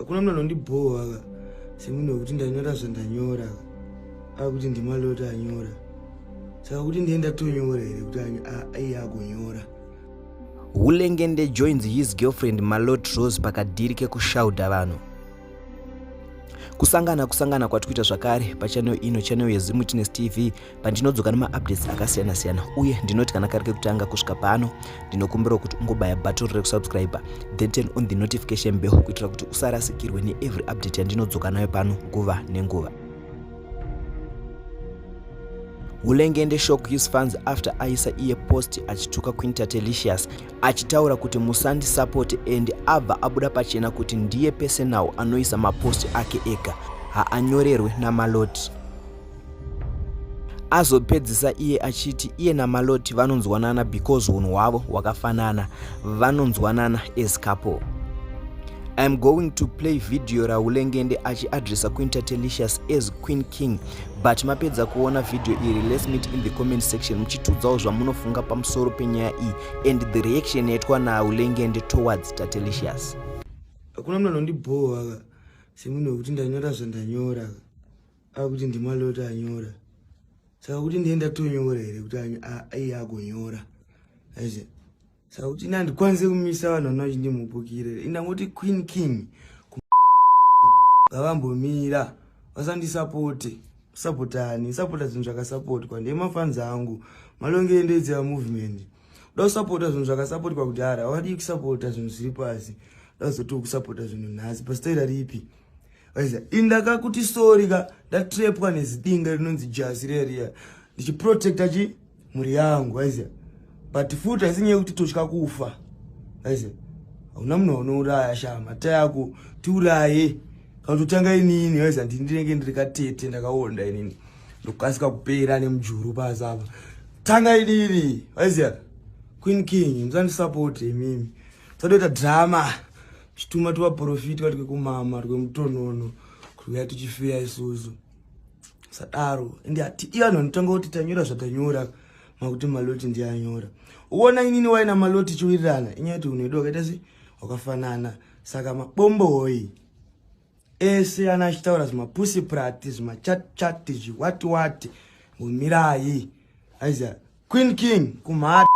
Hakuna mtu anondibhoa semunhu wekuti ndanyora zvandanyora akuti ndimaloti anyora. Saka kuti ndienda tonyora here kuti aiye agonyora. Hulengende joins his girlfriend Malot Rose pakadhiri kekushaudha vanhu. Kusangana kwatikuita zvakare pachannel ino, channel yeZimutinez TV, pandinodzoka nemaupdates akasiyana-siyana, uye ndinoti kana kari kekutanga kusvika pano ndinokumbira kuti ungobaya button rekusubscribe then turn on the notification bell kuitira kuti usarasikirwe neevery update yandinodzoka nayo pano nguva nenguva. Hulengende shock his fans after aisa iye post achituka Queen Tatelicious achitaura kuti musandi support and abva abuda pachena kuti ndiye personal anoisa mapost ake ega, haanyorerwe naMaloti. Azopedzisa iye achiti iye naMaloti vanonzwanana because unhu hwavo hwakafanana, vanonzwanana as couple. I'm going to play video ra Hulengende achiadresa Queen Tatelicious as Queen King, but mapedza kuona video iri, let's meet in the comment section muchitudzawo zvamunofunga pamusoro penyaya iyi and the reaction yaitwa naHulengende towards Tatelicious. Hakuna munhu anondibhoa semunhu wekuti ndanyora zvandanyora akuti ndimaloti anyora. Saka kuti ndienda tonyora here kuti aiye agonyora. Aise. Saka kuti ndikwanise kumisa vanhu vanochindimbukire indangoti Queen King ngavambomira vasandisapoti, sapotani, sapota zvinhu zvakasapotwa ndemafans angu. Malongende edzi movement uda kusapota zvinhu zvakasapotwa kudhara, awadi kusapota zvinhu zviri pasi, udazoti kusapota zvinhu nhasi pasitaira ripi. Aisa indakakuti story ka ndatrepwa nezidinga rinonzi jasi reria ndichiprotecta mhuri yangu. Aisa but futa isinye kuti tosvika kufa. Aise hauna munhu unouraya shama tayako tiuraye kana kutanga inini. Aisa ndinenge ndiri katete ndakaonda inini ndokasika kupera nemujuru pasapa tanga inini. Aisa Queen King musandisupport mimi todoita drama chituma tuva profit kwati kumama mutonono kuya tuchifeya isusu sadaro ende ati ivanhu vanotanga kuti tanyora zvatanyora makuti Maloti ndiyanyora. Uona inini waina Maloti chiwirirana inyati unoido wakaita si wakafanana. Saka mabomboi ese anachitaura zvimapussy prat zvimachat zviwati mumirai. Aisa Queen King kumhata